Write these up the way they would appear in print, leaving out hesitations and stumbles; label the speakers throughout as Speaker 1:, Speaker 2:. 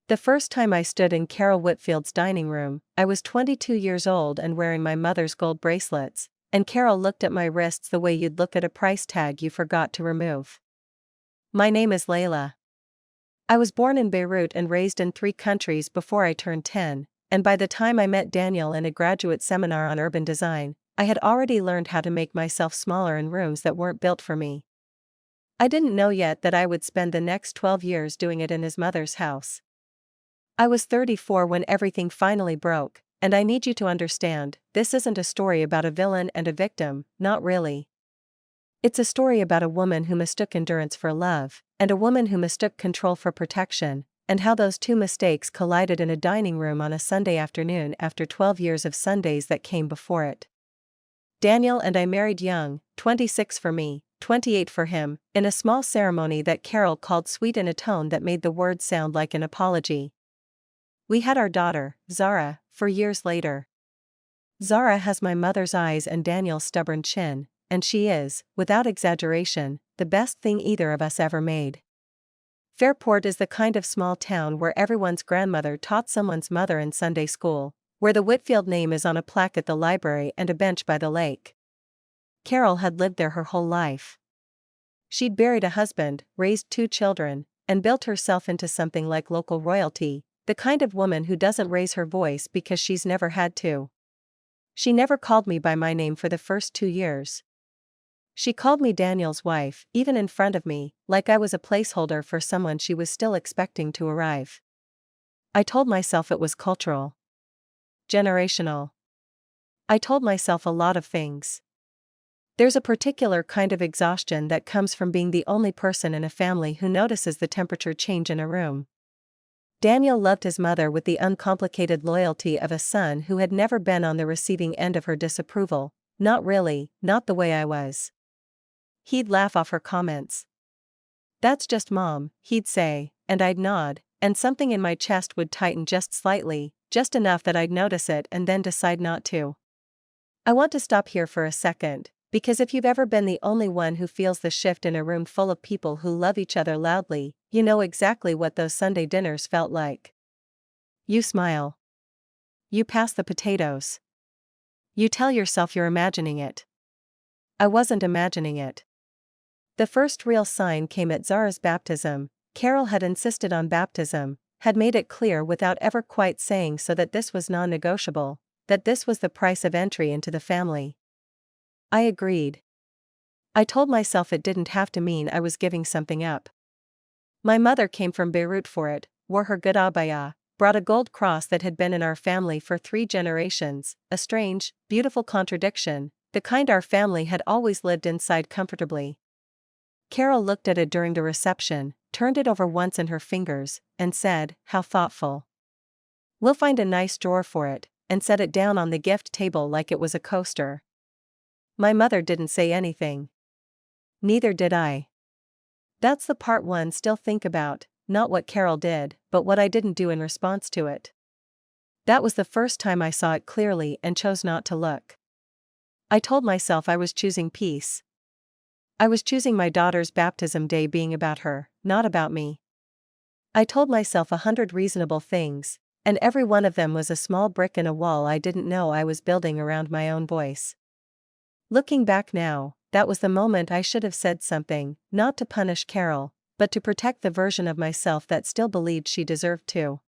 Speaker 1: The first time I stood in Carol Whitfield's dining room, I was 22 years old and wearing my mother's gold bracelets, and Carol looked at my wrists the way you'd look at a price tag you forgot to remove. My name is Layla. I was born in Beirut and raised in 3 countries before I turned 10, and by the time I met Daniel in a graduate seminar on urban design, I had already learned how to make myself smaller in rooms that weren't built for me. I didn't know yet that I would spend the next 12 years doing it in his mother's house. I was 34 when everything finally broke, and I need you to understand, this isn't a story about a villain and a victim, not really. It's a story about a woman who mistook endurance for love, and a woman who mistook control for protection, and how those 2 mistakes collided in a dining room on a Sunday afternoon after 12 years of Sundays that came before it. Daniel and I married young, 26 for me, 28 for him, in a small ceremony that Carol called sweet in a tone that made the words sound like an apology. We had our daughter, Zara, 4 years later. Zara has my mother's eyes and Daniel's stubborn chin, and she is, without exaggeration, the best thing either of us ever made. Fairport is the kind of small town where everyone's grandmother taught someone's mother in Sunday school, where the Whitfield name is on a plaque at the library and a bench by the lake. Carol had lived there her whole life. She'd buried a husband, raised 2 children, and built herself into something like local royalty, the kind of woman who doesn't raise her voice because she's never had to. She never called me by my name for the first 2 years. She called me Daniel's wife, even in front of me, like I was a placeholder for someone she was still expecting to arrive. I told myself it was cultural. Generational. I told myself a lot of things. There's a particular kind of exhaustion that comes from being the only person in a family who notices the temperature change in a room. Daniel loved his mother with the uncomplicated loyalty of a son who had never been on the receiving end of her disapproval, not really, not the way I was. He'd laugh off her comments. "That's just Mom," he'd say, and I'd nod, and something in my chest would tighten just slightly, just enough that I'd notice it and then decide not to. I want to stop here for a second, because if you've ever been the only one who feels the shift in a room full of people who love each other loudly, you know exactly what those Sunday dinners felt like. You smile. You pass the potatoes. You tell yourself you're imagining it. I wasn't imagining it. The first real sign came at Zara's baptism. Carol had insisted on baptism, had made it clear without ever quite saying so that this was non-negotiable, that this was the price of entry into the family. I agreed. I told myself it didn't have to mean I was giving something up. My mother came from Beirut for it, wore her good abaya, brought a gold cross that had been in our family for 3 generations, a strange, beautiful contradiction, the kind our family had always lived inside comfortably. Carol looked at it during the reception, turned it over once in her fingers, and said, "How thoughtful. We'll find a nice drawer for it," and set it down on the gift table like it was a coaster. My mother didn't say anything. Neither did I. That's the part one still think about, not what Carol did, but what I didn't do in response to it. That was the first time I saw it clearly and chose not to look. I told myself I was choosing peace. I was choosing my daughter's baptism day being about her, not about me. I told myself 100 reasonable things, and every one of them was a small brick in a wall I didn't know I was building around my own voice. Looking back now, that was the moment I should have said something, not to punish Carol, but to protect the version of myself that still believed she deserved to.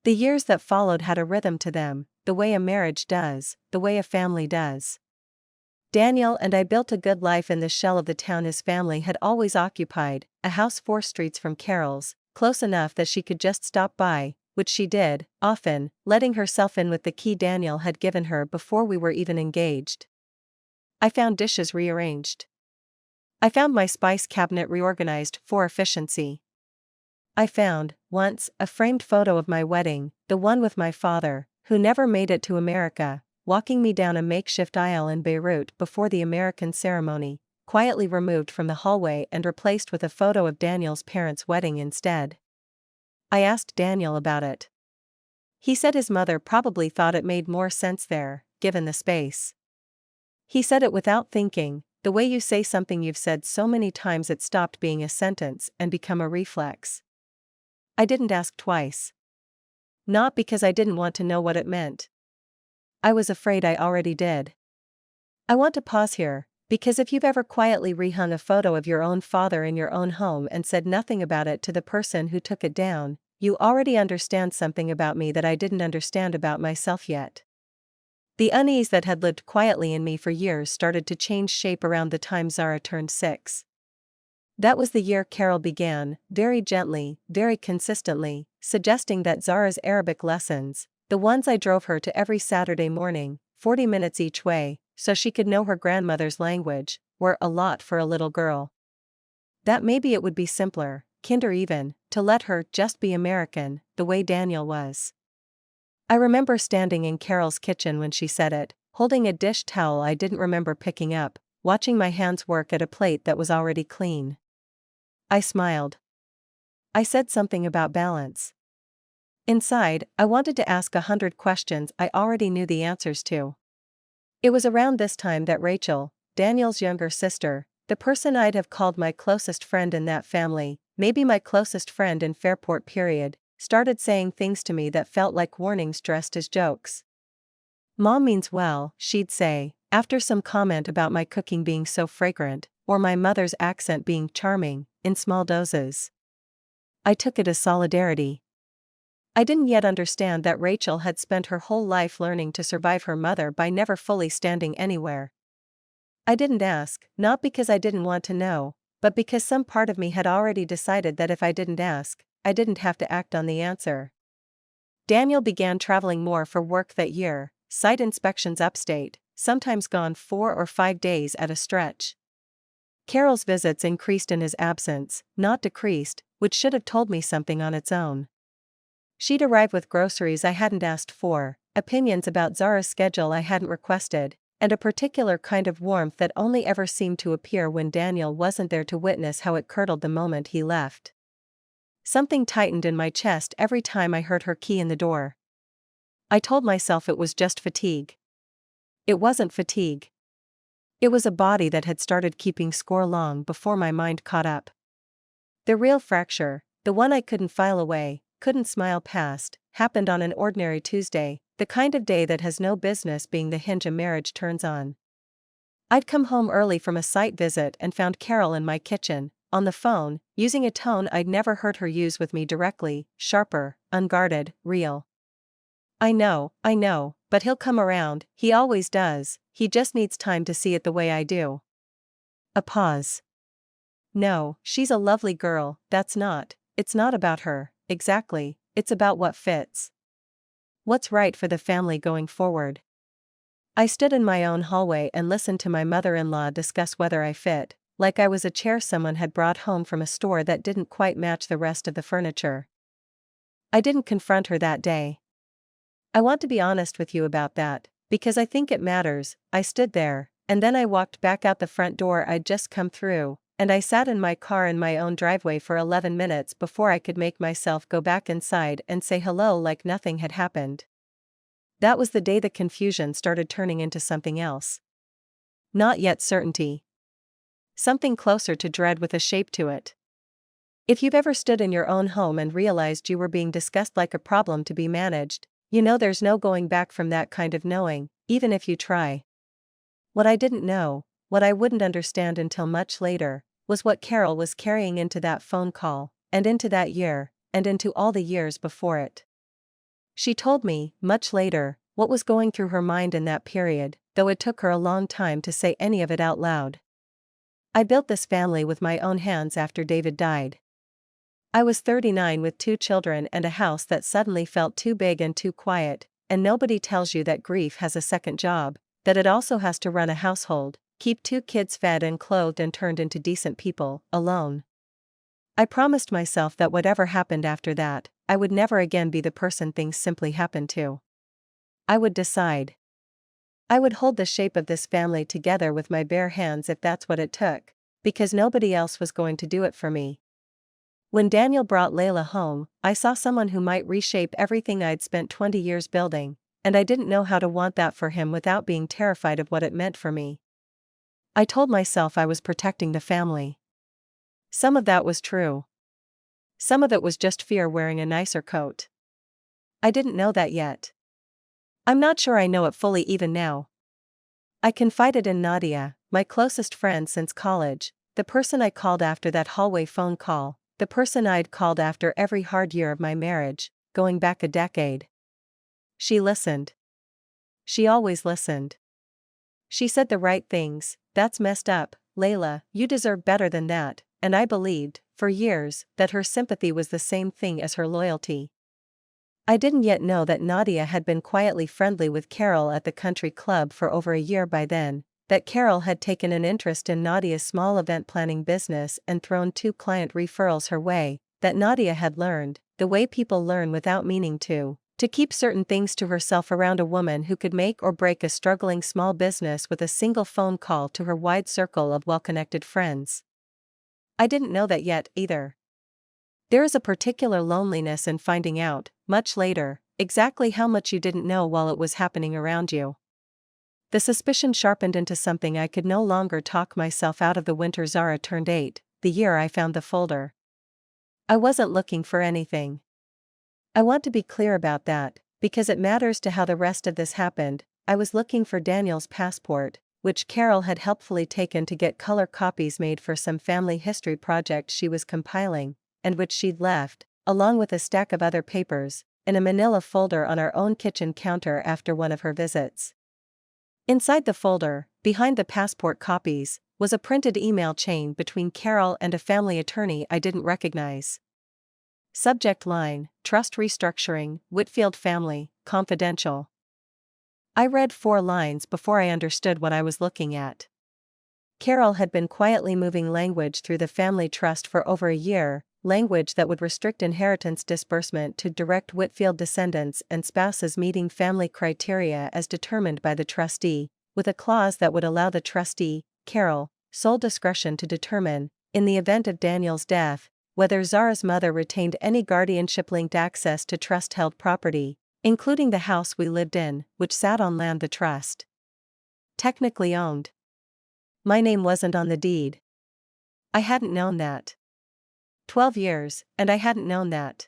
Speaker 1: The years that followed had a rhythm to them, the way a marriage does, the way a family does. Daniel and I built a good life in the shell of the town his family had always occupied, a house 4 streets from Carol's, close enough that she could just stop by, which she did, often, letting herself in with the key Daniel had given her before we were even engaged. I found dishes rearranged. I found my spice cabinet reorganized for efficiency. I found, once, a framed photo of my wedding, the one with my father, who never made it to America, walking me down a makeshift aisle in Beirut before the American ceremony, quietly removed from the hallway and replaced with a photo of Daniel's parents' wedding instead. I asked Daniel about it. He said his mother probably thought it made more sense there, given the space. He said it without thinking, the way you say something you've said so many times it stopped being a sentence and become a reflex. I didn't ask twice. Not because I didn't want to know what it meant. I was afraid I already did. I want to pause here, because if you've ever quietly rehung a photo of your own father in your own home and said nothing about it to the person who took it down, you already understand something about me that I didn't understand about myself yet. The unease that had lived quietly in me for years started to change shape around the time Zara turned 6. That was the year Carol began, very gently, very consistently, suggesting that Zara's Arabic lessons, the ones I drove her to every Saturday morning, 40 minutes each way, so she could know her grandmother's language, were a lot for a little girl. That maybe it would be simpler, kinder even, to let her just be American, the way Daniel was. I remember standing in Carol's kitchen when she said it, holding a dish towel I didn't remember picking up, watching my hands work at a plate that was already clean. I smiled. I said something about balance. Inside, I wanted to ask 100 questions I already knew the answers to. It was around this time that Rachel, Daniel's younger sister, the person I'd have called my closest friend in that family, maybe my closest friend in Fairport period, started saying things to me that felt like warnings dressed as jokes. "Mom means well," she'd say, after some comment about my cooking being so fragrant, or my mother's accent being charming, in small doses. I took it as solidarity. I didn't yet understand that Rachel had spent her whole life learning to survive her mother by never fully standing anywhere. I didn't ask, not because I didn't want to know, but because some part of me had already decided that if I didn't ask, I didn't have to act on the answer. Daniel began traveling more for work that year, site inspections upstate, sometimes gone 4 or 5 days at a stretch. Carol's visits increased in his absence, not decreased, which should have told me something on its own. She'd arrive with groceries I hadn't asked for, opinions about Zara's schedule I hadn't requested, and a particular kind of warmth that only ever seemed to appear when Daniel wasn't there to witness how it curdled the moment he left. Something tightened in my chest every time I heard her key in the door. I told myself it was just fatigue. It wasn't fatigue. It was a body that had started keeping score long before my mind caught up. The real fracture, the one I couldn't file away, couldn't smile past, happened on an ordinary Tuesday, the kind of day that has no business being the hinge a marriage turns on. I'd come home early from a site visit and found Carol in my kitchen, on the phone, using a tone I'd never heard her use with me directly, sharper, unguarded, real. I know, but he'll come around, he always does, he just needs time to see it the way I do." A pause. "No, she's a lovely girl, it's not about her, exactly, it's about what fits. What's right for the family going forward." I stood in my own hallway and listened to my mother-in-law discuss whether I fit, like I was a chair someone had brought home from a store that didn't quite match the rest of the furniture. I didn't confront her that day. "I want to be honest with you about that, because I think it matters." I stood there, and then I walked back out the front door I'd just come through, and I sat in my car in my own driveway for 11 minutes before I could make myself go back inside and say hello like nothing had happened. That was the day the confusion started turning into something else. Not yet certainty. Something closer to dread with a shape to it. If you've ever stood in your own home and realized you were being discussed like a problem to be managed, you know there's no going back from that kind of knowing, even if you try. What I didn't know, what I wouldn't understand until much later, was what Carol was carrying into that phone call, and into that year, and into all the years before it. She told me, much later, what was going through her mind in that period, though it took her a long time to say any of it out loud. "I built this family with my own hands after David died. I was 39 with 2 children and a house that suddenly felt too big and too quiet, and nobody tells you that grief has a second job, that it also has to run a household, keep 2 kids fed and clothed and turned into decent people, alone. I promised myself that whatever happened after that, I would never again be the person things simply happened to. I would decide. I would hold the shape of this family together with my bare hands if that's what it took, because nobody else was going to do it for me." When Daniel brought Layla home, I saw someone who might reshape everything I'd spent 20 years building, and I didn't know how to want that for him without being terrified of what it meant for me. I told myself I was protecting the family. Some of that was true. Some of it was just fear wearing a nicer coat. I didn't know that yet. I'm not sure I know it fully even now. I confided in Nadia, my closest friend since college, the person I called after that hallway phone call, the person I'd called after every hard year of my marriage, going back a decade. She listened. She always listened. She said the right things. That's messed up, Layla, you deserve better than that, and I believed, for years, that her sympathy was the same thing as her loyalty. I didn't yet know that Nadia had been quietly friendly with Carol at the country club for over a year by then, that Carol had taken an interest in Nadia's small event planning business and thrown 2 client referrals her way, that Nadia had learned, the way people learn without meaning to keep certain things to herself around a woman who could make or break a struggling small business with a single phone call to her wide circle of well-connected friends. I didn't know that yet, either. There is a particular loneliness in finding out, much later, exactly how much you didn't know while it was happening around you. The suspicion sharpened into something I could no longer talk myself out of. The winter Zara turned 8, the year I found the folder. I wasn't looking for anything. I want to be clear about that, because it matters to how the rest of this happened. I was looking for Daniel's passport, which Carol had helpfully taken to get color copies made for some family history project she was compiling, and which she'd left, along with a stack of other papers, in a manila folder on our own kitchen counter after one of her visits. Inside the folder, behind the passport copies, was a printed email chain between Carol and a family attorney I didn't recognize. Subject line, Trust Restructuring, Whitfield Family, Confidential. I read 4 lines before I understood what I was looking at. Carol had been quietly moving language through the family trust for over a year, language that would restrict inheritance disbursement to direct Whitfield descendants and spouses meeting family criteria as determined by the trustee, with a clause that would allow the trustee, Carol, sole discretion to determine, in the event of Daniel's death, whether Zara's mother retained any guardianship-linked access to trust-held property, including the house we lived in, which sat on land the trust technically owned. My name wasn't on the deed. I hadn't known that. 12 years, and I hadn't known that.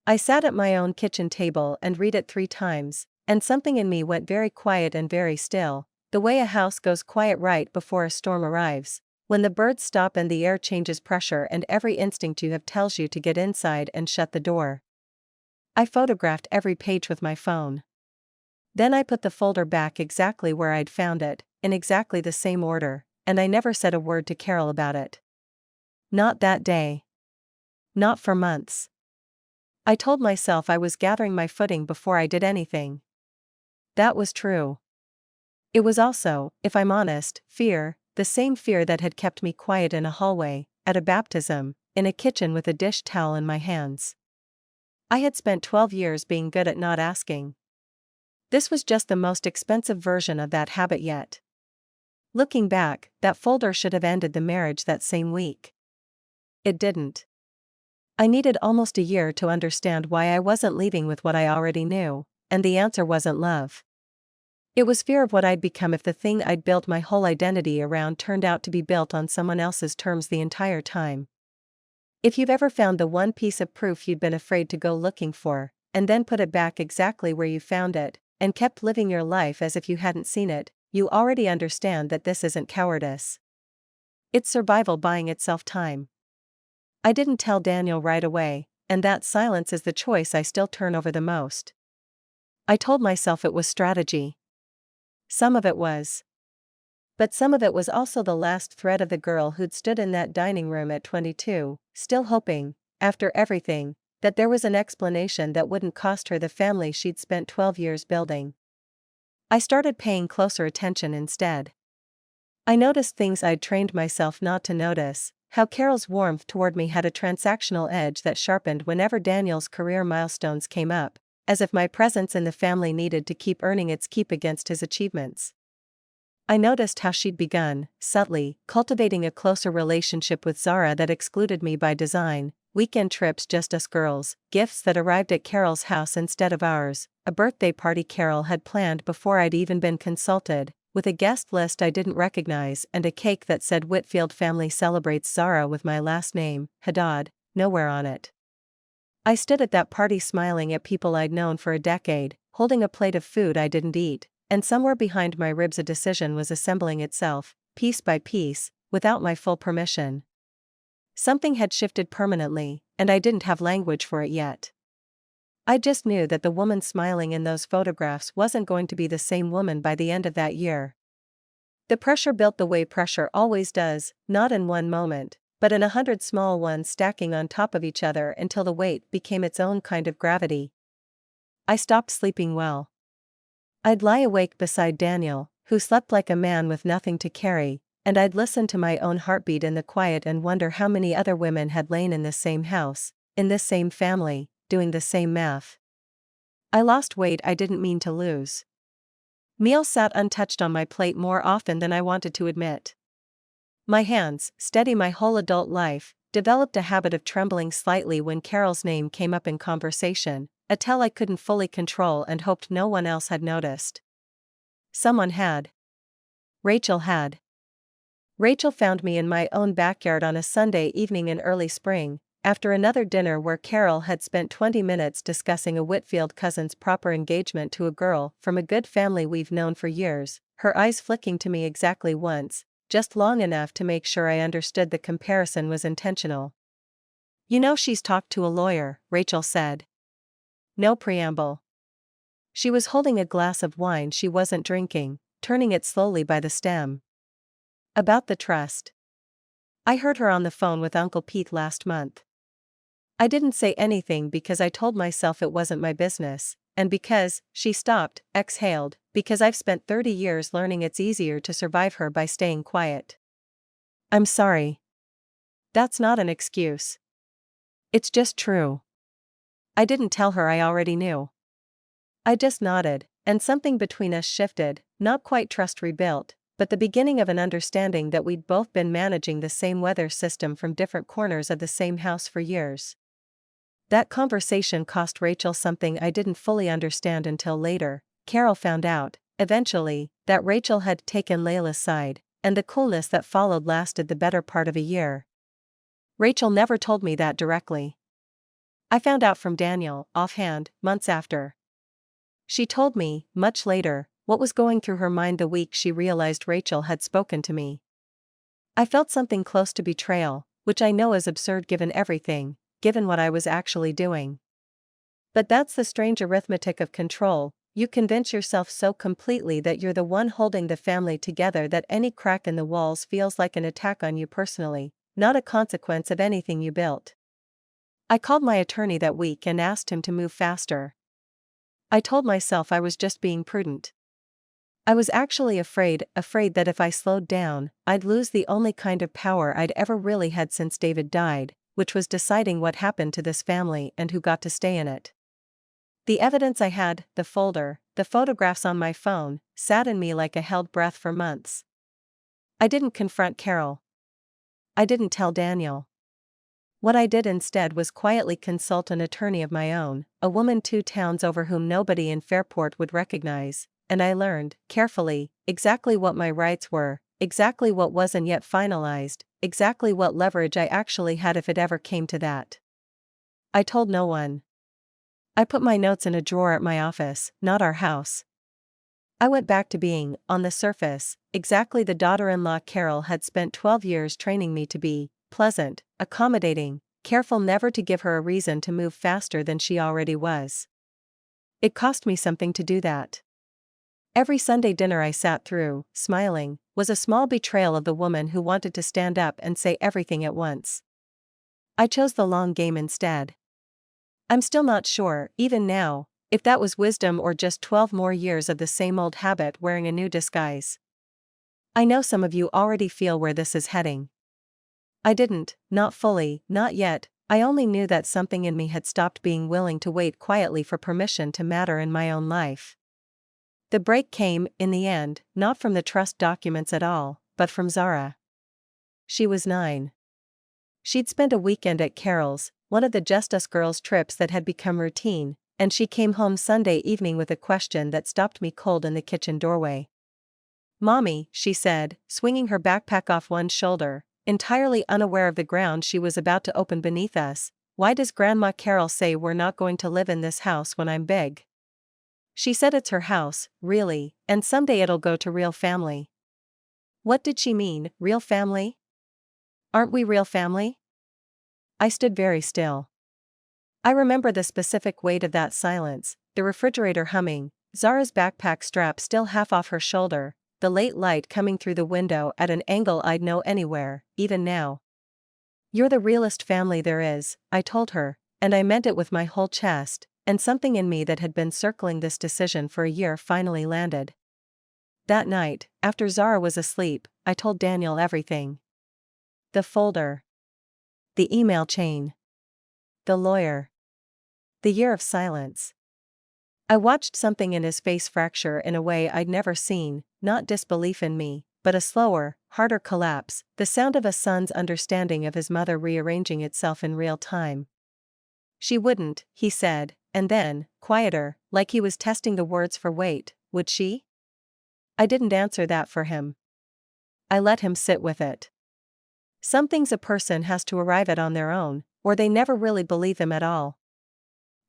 Speaker 1: I sat at my own kitchen table and read it 3 times, and something in me went very quiet and very still, the way a house goes quiet right before a storm arrives, when the birds stop and the air changes pressure and every instinct you have tells you to get inside and shut the door. I photographed every page with my phone. Then I put the folder back exactly where I'd found it, in exactly the same order, and I never said a word to Carol about it. Not that day. Not for months. I told myself I was gathering my footing before I did anything. That was true. It was also, if I'm honest, fear, the same fear that had kept me quiet in a hallway, at a baptism, in a kitchen with a dish towel in my hands. I had spent 12 years being good at not asking. This was just the most expensive version of that habit yet. Looking back, that folder should have ended the marriage that same week. It didn't. I needed almost a year to understand why I wasn't leaving with what I already knew, and the answer wasn't love. It was fear of what I'd become if the thing I'd built my whole identity around turned out to be built on someone else's terms the entire time. If you've ever found the one piece of proof you'd been afraid to go looking for, and then put it back exactly where you found it, and kept living your life as if you hadn't seen it, you already understand that this isn't cowardice. It's survival buying itself time. I didn't tell Daniel right away, and that silence is the choice I still turn over the most. I told myself it was strategy. Some of it was. But some of it was also the last thread of the girl who'd stood in that dining room at 22, still hoping, after everything, that there was an explanation that wouldn't cost her the family she'd spent 12 years building. I started paying closer attention instead. I noticed things I'd trained myself not to notice, how Carol's warmth toward me had a transactional edge that sharpened whenever Daniel's career milestones came up, as if my presence in the family needed to keep earning its keep against his achievements. I noticed how she'd begun, subtly, cultivating a closer relationship with Zara that excluded me by design, weekend trips just us girls, gifts that arrived at Carol's house instead of ours, a birthday party Carol had planned before I'd even been consulted, with a guest list I didn't recognize and a cake that said Whitfield family celebrates Zara with my last name, Haddad, nowhere on it. I stood at that party smiling at people I'd known for a decade, holding a plate of food I didn't eat, and somewhere behind my ribs a decision was assembling itself, piece by piece, without my full permission. Something had shifted permanently, and I didn't have language for it yet. I just knew that the woman smiling in those photographs wasn't going to be the same woman by the end of that year. The pressure built the way pressure always does, not in one moment, but in 100 small ones stacking on top of each other until the weight became its own kind of gravity. I stopped sleeping well. I'd lie awake beside Daniel, who slept like a man with nothing to carry, and I'd listen to my own heartbeat in the quiet and wonder how many other women had lain in this same house, in this same family, doing the same math. I lost weight I didn't mean to lose. Meals sat untouched on my plate more often than I wanted to admit. My hands, steady my whole adult life, developed a habit of trembling slightly when Carol's name came up in conversation, a tell I couldn't fully control and hoped no one else had noticed. Someone had. Rachel had. Rachel found me in my own backyard on a Sunday evening in early spring, after another dinner where Carol had spent 20 minutes discussing a Whitfield cousin's proper engagement to a girl from a good family we've known for years, her eyes flicking to me exactly once, just long enough to make sure I understood the comparison was intentional. "You know she's talked to a lawyer," Rachel said. No preamble. She was holding a glass of wine she wasn't drinking, turning it slowly by the stem. "About the trust. I heard her on the phone with Uncle Pete last month." I didn't say anything because I told myself it wasn't my business, and because, she stopped, exhaled, because I've spent 30 years learning it's easier to survive her by staying quiet. "I'm sorry. That's not an excuse. It's just true." I didn't tell her I already knew. I just nodded, and something between us shifted, not quite trust rebuilt, but the beginning of an understanding that we'd both been managing the same weather system from different corners of the same house for years. That conversation cost Rachel something I didn't fully understand until later. Carol found out, eventually, that Rachel had taken Layla's side, and the coolness that followed lasted the better part of a year. Rachel never told me that directly. I found out from Daniel, offhand, months after. She told me, much later, what was going through her mind the week she realized Rachel had spoken to me. I felt something close to betrayal, which I know is absurd given everything, given what I was actually doing. But that's the strange arithmetic of control. You convince yourself so completely that you're the one holding the family together that any crack in the walls feels like an attack on you personally, not a consequence of anything you built. I called my attorney that week and asked him to move faster. I told myself I was just being prudent. I was actually afraid that if I slowed down, I'd lose the only kind of power I'd ever really had since David died, which was deciding what happened to this family and who got to stay in it. The evidence I had, the folder, the photographs on my phone, sat in me like a held breath for months. I didn't confront Carol. I didn't tell Daniel. What I did instead was quietly consult an attorney of my own, a woman 2 towns over whom nobody in Fairport would recognize, and I learned, carefully, exactly what my rights were, exactly what wasn't yet finalized, exactly what leverage I actually had if it ever came to that. I told no one. I put my notes in a drawer at my office, not our house. I went back to being, on the surface, exactly the daughter-in-law Carol had spent 12 years training me to be: pleasant, accommodating, careful never to give her a reason to move faster than she already was. It cost me something to do that. Every Sunday dinner I sat through, smiling, was a small betrayal of the woman who wanted to stand up and say everything at once. I chose the long game instead. I'm still not sure, even now, if that was wisdom or just 12 more years of the same old habit wearing a new disguise. I know some of you already feel where this is heading. I didn't, not fully, not yet. I only knew that something in me had stopped being willing to wait quietly for permission to matter in my own life. The break came, in the end, not from the trust documents at all, but from Zara. She was 9. She'd spent a weekend at Carol's, one of the Just Us Girls trips that had become routine, and she came home Sunday evening with a question that stopped me cold in the kitchen doorway. "Mommy," she said, swinging her backpack off one shoulder, entirely unaware of the ground she was about to open beneath us. "Why does Grandma Carol say we're not going to live in this house when I'm big? She said it's her house, really, and someday it'll go to real family." What did she mean, real family? Aren't we real family? I stood very still. I remember the specific weight of that silence, the refrigerator humming, Zara's backpack strap still half off her shoulder, the late light coming through the window at an angle I'd know anywhere, even now. "You're the realest family there is," I told her, and I meant it with my whole chest, and something in me that had been circling this decision for a year finally landed. That night, after Zara was asleep, I told Daniel everything. The folder. The email chain. The lawyer. The year of silence. I watched something in his face fracture in a way I'd never seen, not disbelief in me, but a slower, harder collapse, the sound of a son's understanding of his mother rearranging itself in real time. "She wouldn't," he said, and then, quieter, like he was testing the words for weight, "would she?" I didn't answer that for him. I let him sit with it. Some things a person has to arrive at on their own, or they never really believe them at all.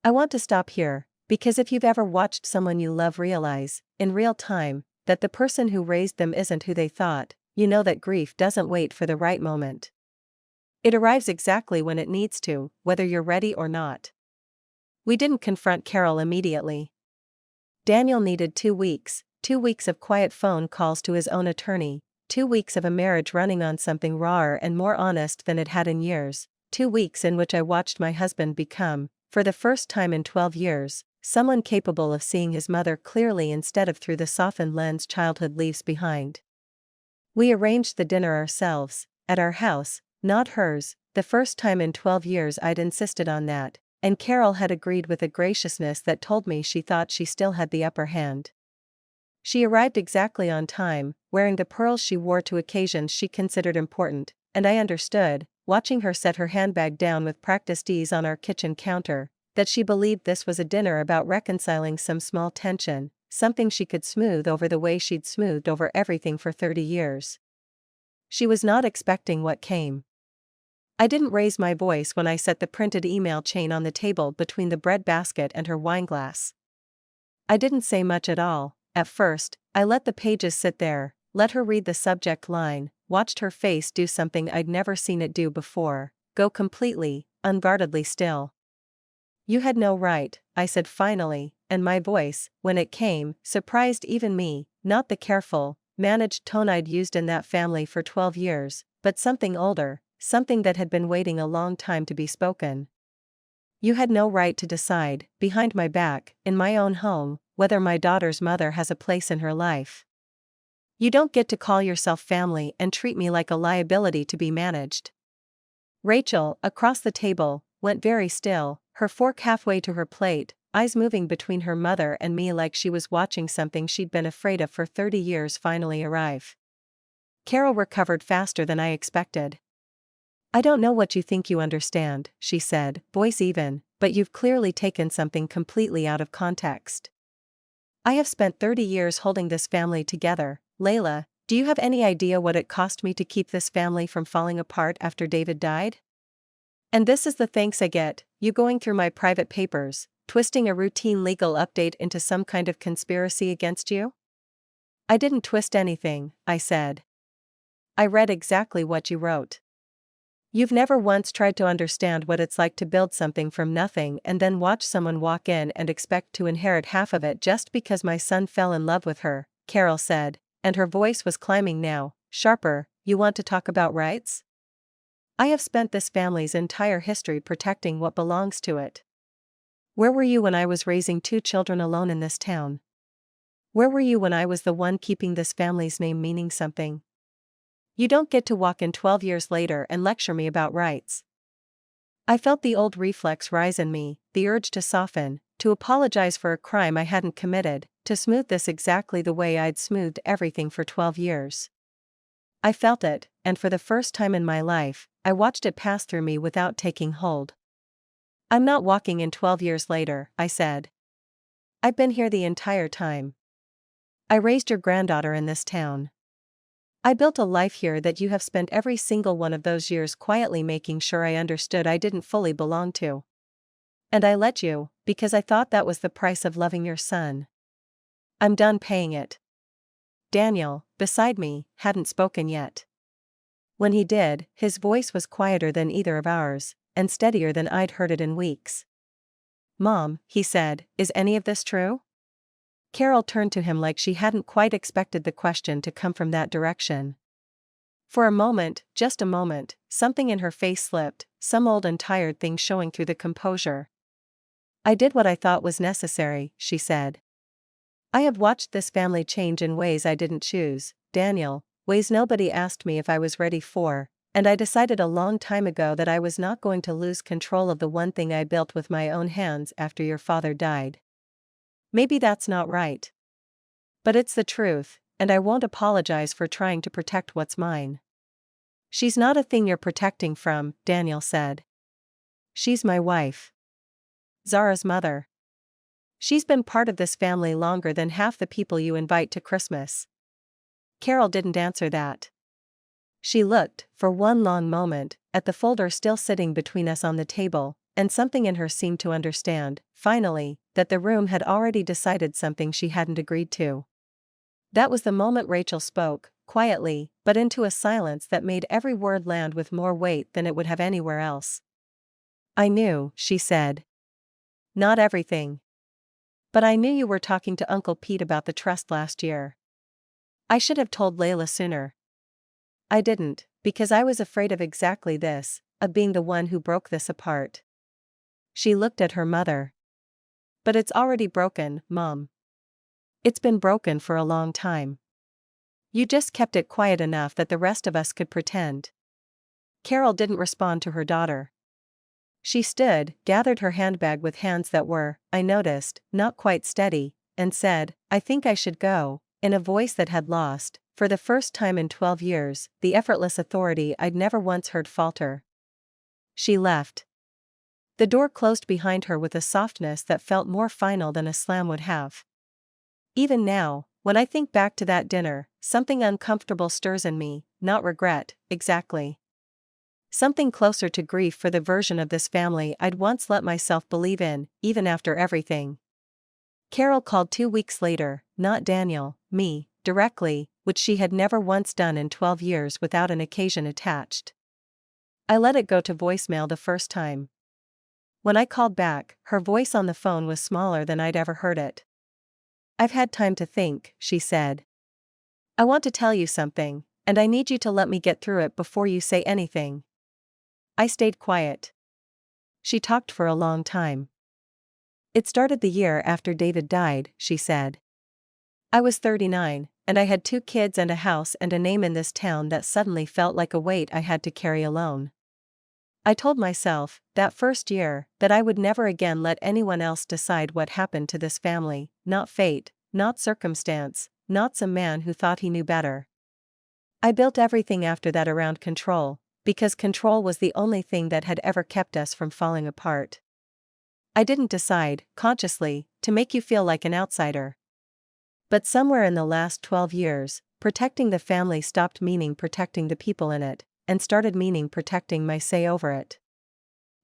Speaker 1: I want to stop here, because if you've ever watched someone you love realize, in real time, that the person who raised them isn't who they thought, you know that grief doesn't wait for the right moment. It arrives exactly when it needs to, whether you're ready or not. We didn't confront Carol immediately. Daniel needed 2 weeks, 2 weeks of quiet phone calls to his own attorney, 2 weeks of a marriage running on something rawer and more honest than it had in years, 2 weeks in which I watched my husband become, for the first time in 12 years, someone capable of seeing his mother clearly instead of through the softened lens childhood leaves behind. We arranged the dinner ourselves, at our house, not hers, the first time in 12 years I'd insisted on that, and Carol had agreed with a graciousness that told me she thought she still had the upper hand. She arrived exactly on time, wearing the pearls she wore to occasions she considered important, and I understood, watching her set her handbag down with practiced ease on our kitchen counter, that she believed this was a dinner about reconciling some small tension, something she could smooth over the way she'd smoothed over everything for 30 years. She was not expecting what came. I didn't raise my voice when I set the printed email chain on the table between the bread basket and her wineglass. I didn't say much at all. At first, I let the pages sit there, let her read the subject line, watched her face do something I'd never seen it do before, go completely, unguardedly still. "You had no right," I said finally, and my voice, when it came, surprised even me, not the careful, managed tone I'd used in that family for 12 years, but something older, something that had been waiting a long time to be spoken. "You had no right to decide, behind my back, in my own home, whether my daughter's mother has a place in her life. You don't get to call yourself family and treat me like a liability to be managed." Rachel, across the table, went very still, her fork halfway to her plate, eyes moving between her mother and me like she was watching something she'd been afraid of for 30 years finally arrive. Carol recovered faster than I expected. "I don't know what you think you understand," she said, voice even, "but you've clearly taken something completely out of context. I have spent 30 years holding this family together. Layla, do you have any idea what it cost me to keep this family from falling apart after David died? And this is the thanks I get, you going through my private papers, twisting a routine legal update into some kind of conspiracy against you?" "I didn't twist anything," I said. "I read exactly what you wrote. You've never once tried to understand what it's like to build something from nothing and then watch someone walk in and expect to inherit half of it just because my son fell in love with her," Carol said, and her voice was climbing now, sharper. "You want to talk about rights? I have spent this family's entire history protecting what belongs to it. Where were you when I was raising 2 children alone in this town? Where were you when I was the one keeping this family's name meaning something? You don't get to walk in 12 years later and lecture me about rights." I felt the old reflex rise in me, the urge to soften, to apologize for a crime I hadn't committed, to smooth this exactly the way I'd smoothed everything for 12 years. I felt it, and for the first time in my life, I watched it pass through me without taking hold. "I'm not walking in 12 years later," I said. "I've been here the entire time. I raised your granddaughter in this town. I built a life here that you have spent every single one of those years quietly making sure I understood I didn't fully belong to. And I let you, because I thought that was the price of loving your son. I'm done paying it. Daniel, beside me, hadn't spoken yet. When he did, his voice was quieter than either of ours, and steadier than I'd heard it in weeks. Mom, he said, is any of this true? Carol turned to him like she hadn't quite expected the question to come from that direction. For a moment, just a moment, something in her face slipped, some old and tired thing showing through the composure. I did what I thought was necessary, she said. I have watched this family change in ways I didn't choose, Daniel, ways nobody asked me if I was ready for, and I decided a long time ago that I was not going to lose control of the one thing I built with my own hands after your father died. Maybe that's not right. But it's the truth, and I won't apologize for trying to protect what's mine. She's not a thing you're protecting from, Daniel said. She's my wife. Zara's mother. She's been part of this family longer than half the people you invite to Christmas. Carol didn't answer that. She looked, for one long moment, at the folder still sitting between us on the table, and something in her seemed to understand, finally, that the room had already decided something she hadn't agreed to. That was the moment Rachel spoke, quietly, but into a silence that made every word land with more weight than it would have anywhere else. I knew, she said. Not everything. But I knew you were talking to Uncle Pete about the trust last year. I should have told Layla sooner. I didn't, because I was afraid of exactly this, of being the one who broke this apart. She looked at her mother. But it's already broken, Mom. It's been broken for a long time. You just kept it quiet enough that the rest of us could pretend. Carol didn't respond to her daughter. She stood, gathered her handbag with hands that were, I noticed, not quite steady, and said, I think I should go, in a voice that had lost, for the first time in 12 years, the effortless authority I'd never once heard falter. She left. The door closed behind her with a softness that felt more final than a slam would have. Even now, when I think back to that dinner, something uncomfortable stirs in me, not regret, exactly. Something closer to grief for the version of this family I'd once let myself believe in, even after everything. Carol called 2 weeks later, not Daniel, me, directly, which she had never once done in 12 years without an occasion attached. I let it go to voicemail the first time. When I called back, her voice on the phone was smaller than I'd ever heard it. I've had time to think, she said. I want to tell you something, and I need you to let me get through it before you say anything. I stayed quiet. She talked for a long time. It started the year after David died, she said. I was 39, and I had 2 kids and a house and a name in this town that suddenly felt like a weight I had to carry alone. I told myself, that first year, that I would never again let anyone else decide what happened to this family, not fate, not circumstance, not some man who thought he knew better. I built everything after that around control, because control was the only thing that had ever kept us from falling apart. I didn't decide, consciously, to make you feel like an outsider. But somewhere in the last 12 years, protecting the family stopped meaning protecting the people in it, and started meaning protecting my say over it.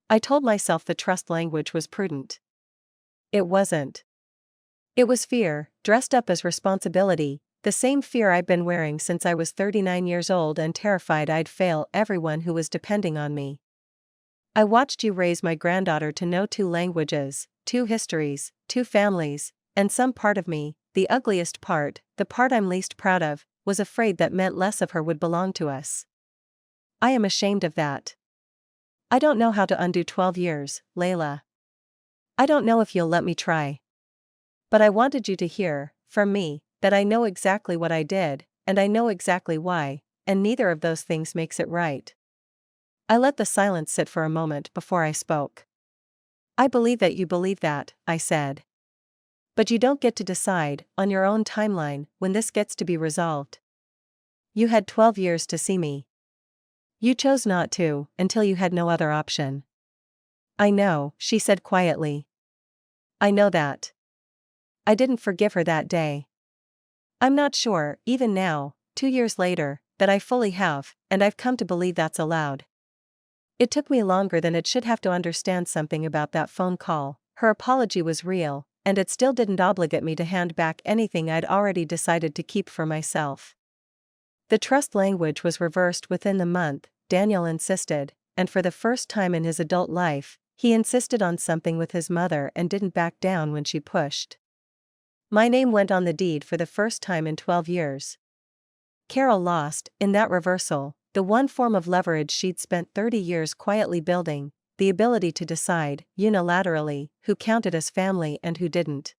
Speaker 1: I told myself the trust language was prudent. It wasn't. It was fear, dressed up as responsibility, the same fear I'd been wearing since I was 39 years old and terrified I'd fail everyone who was depending on me. I watched you raise my granddaughter to know 2 languages, 2 histories, 2 families, and some part of me, the ugliest part, the part I'm least proud of, was afraid that meant less of her would belong to us. I am ashamed of that. I don't know how to undo 12 years, Layla. I don't know if you'll let me try. But I wanted you to hear, from me, that I know exactly what I did, and I know exactly why, and neither of those things makes it right. I let the silence sit for a moment before I spoke. I believe that you believe that, I said. But you don't get to decide, on your own timeline, when this gets to be resolved. You had 12 years to see me. You chose not to, until you had no other option. I know, she said quietly. I know that. I didn't forgive her that day. I'm not sure, even now, 2 years later, that I fully have, and I've come to believe that's allowed. It took me longer than it should have to understand something about that phone call. Her apology was real, and it still didn't obligate me to hand back anything I'd already decided to keep for myself. The trust language was reversed within the month, Daniel insisted, and for the first time in his adult life, he insisted on something with his mother and didn't back down when she pushed. My name went on the deed for the first time in 12 years. Carol lost, in that reversal, the one form of leverage she'd spent 30 years quietly building, the ability to decide, unilaterally, who counted as family and who didn't.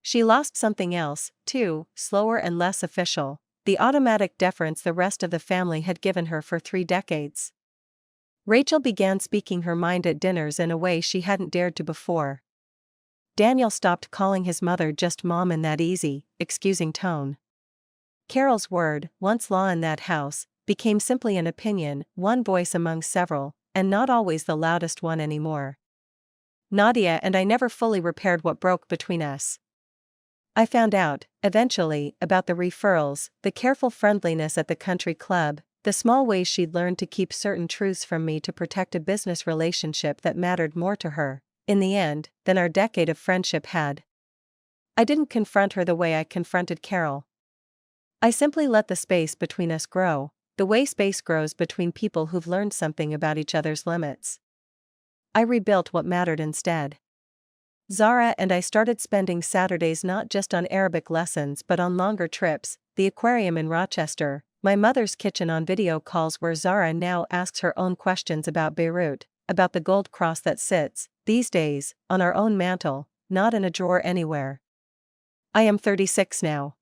Speaker 1: She lost something else, too, slower and less official, the automatic deference the rest of the family had given her for 3 decades. Rachel began speaking her mind at dinners in a way she hadn't dared to before. Daniel stopped calling his mother just mom in that easy, excusing tone. Carol's word, once law in that house, became simply an opinion, one voice among several, and not always the loudest one anymore. Nadia and I never fully repaired what broke between us. I found out, eventually, about the referrals, the careful friendliness at the country club, the small ways she'd learned to keep certain truths from me to protect a business relationship that mattered more to her, in the end, than our decade of friendship had. I didn't confront her the way I confronted Carol. I simply let the space between us grow, the way space grows between people who've learned something about each other's limits. I rebuilt what mattered instead. Zara and I started spending Saturdays not just on Arabic lessons but on longer trips, the aquarium in Rochester, my mother's kitchen on video calls where Zara now asks her own questions about Beirut, about the gold cross that sits, these days, on our own mantle, not in a drawer anywhere. I am 36 now.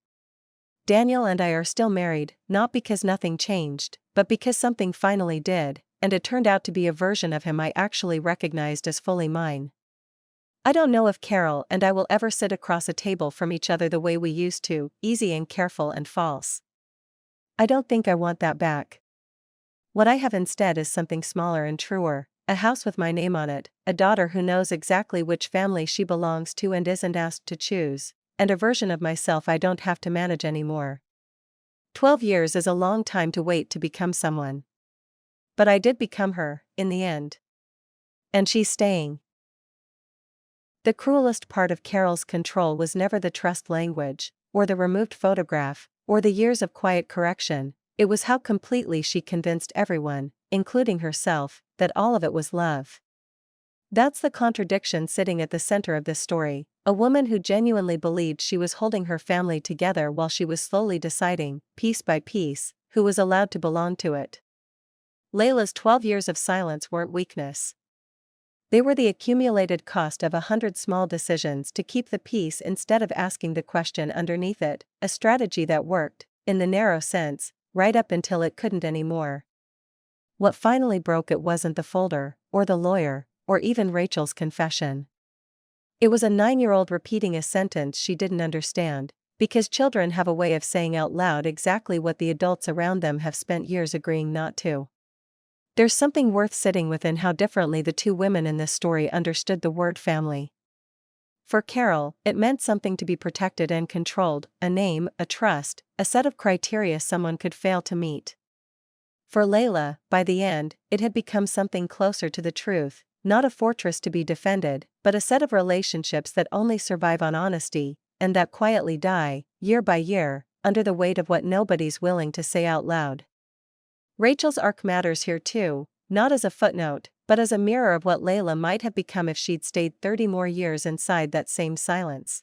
Speaker 1: Daniel and I are still married, not because nothing changed, but because something finally did, and it turned out to be a version of him I actually recognized as fully mine. I don't know if Carol and I will ever sit across a table from each other the way we used to, easy and careful and false. I don't think I want that back. What I have instead is something smaller and truer, a house with my name on it, a daughter who knows exactly which family she belongs to and isn't asked to choose, and a version of myself I don't have to manage anymore. 12 years is a long time to wait to become someone. But I did become her, in the end. And she's staying. The cruelest part of Carol's control was never the trust language, or the removed photograph, or the years of quiet correction, it was how completely she convinced everyone, including herself, that all of it was love. That's the contradiction sitting at the center of this story, a woman who genuinely believed she was holding her family together while she was slowly deciding, piece by piece, who was allowed to belong to it. Layla's 12 years of silence weren't weakness. They were the accumulated cost of 100 small decisions to keep the peace instead of asking the question underneath it, a strategy that worked, in the narrow sense, right up until it couldn't anymore. What finally broke it wasn't the folder, or the lawyer, or even Rachel's confession. It was a 9-year-old repeating a sentence she didn't understand, because children have a way of saying out loud exactly what the adults around them have spent years agreeing not to. There's something worth sitting with in how differently the two women in this story understood the word family. For Carol, it meant something to be protected and controlled, a name, a trust, a set of criteria someone could fail to meet. For Layla, by the end, it had become something closer to the truth, not a fortress to be defended, but a set of relationships that only survive on honesty, and that quietly die, year by year, under the weight of what nobody's willing to say out loud. Rachel's arc matters here too, not as a footnote, but as a mirror of what Layla might have become if she'd stayed 30 more years inside that same silence.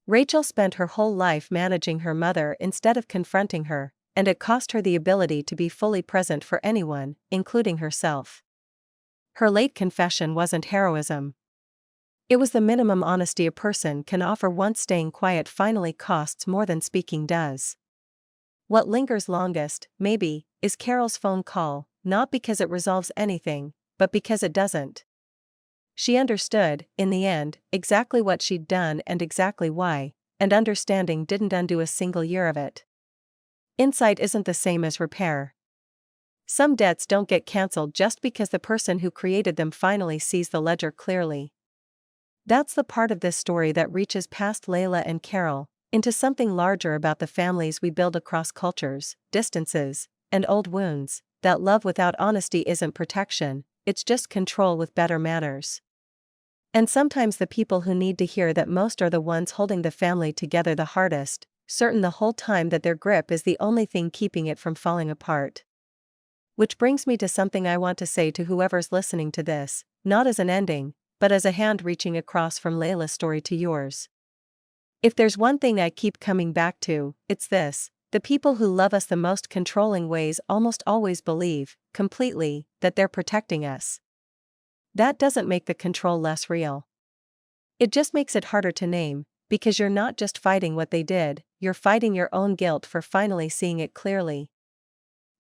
Speaker 1: Rachel spent her whole life managing her mother instead of confronting her, and it cost her the ability to be fully present for anyone, including herself. Her late confession wasn't heroism. It was the minimum honesty a person can offer once staying quiet finally costs more than speaking does. What lingers longest, maybe, is Carol's phone call, not because it resolves anything, but because it doesn't. She understood, in the end, exactly what she'd done and exactly why, and understanding didn't undo a single year of it. Insight isn't the same as repair. Some debts don't get cancelled just because the person who created them finally sees the ledger clearly. That's the part of this story that reaches past Layla and Carol, into something larger about the families we build across cultures, distances, and old wounds, that love without honesty isn't protection, it's just control with better manners. And sometimes the people who need to hear that most are the ones holding the family together the hardest, certain the whole time that their grip is the only thing keeping it from falling apart. Which brings me to something I want to say to whoever's listening to this, not as an ending, but as a hand reaching across from Layla's story to yours. If there's one thing I keep coming back to, it's this: the people who love us the most controlling ways almost always believe, completely, that they're protecting us. That doesn't make the control less real. It just makes it harder to name, because you're not just fighting what they did, you're fighting your own guilt for finally seeing it clearly.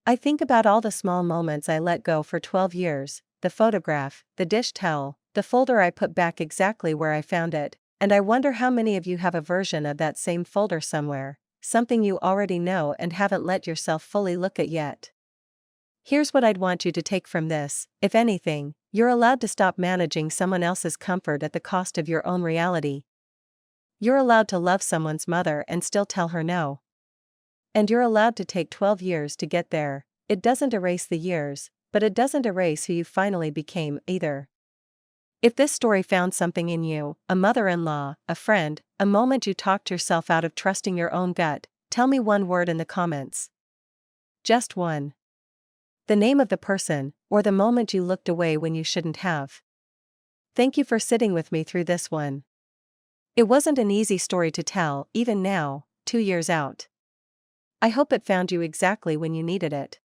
Speaker 1: I think about all the small moments I let go for 12 years, the photograph, the dish towel, the folder I put back exactly where I found it, and I wonder how many of you have a version of that same folder somewhere, something you already know and haven't let yourself fully look at yet. Here's what I'd want you to take from this: if anything, you're allowed to stop managing someone else's comfort at the cost of your own reality. You're allowed to love someone's mother and still tell her no. And you're allowed to take 12 years to get there. It doesn't erase the years, but it doesn't erase who you finally became, either. If this story found something in you, a mother-in-law, a friend, a moment you talked yourself out of trusting your own gut, tell me one word in the comments. Just one. The name of the person, or the moment you looked away when you shouldn't have. Thank you for sitting with me through this one. It wasn't an easy story to tell, even now, 2 years out. I hope it found you exactly when you needed it.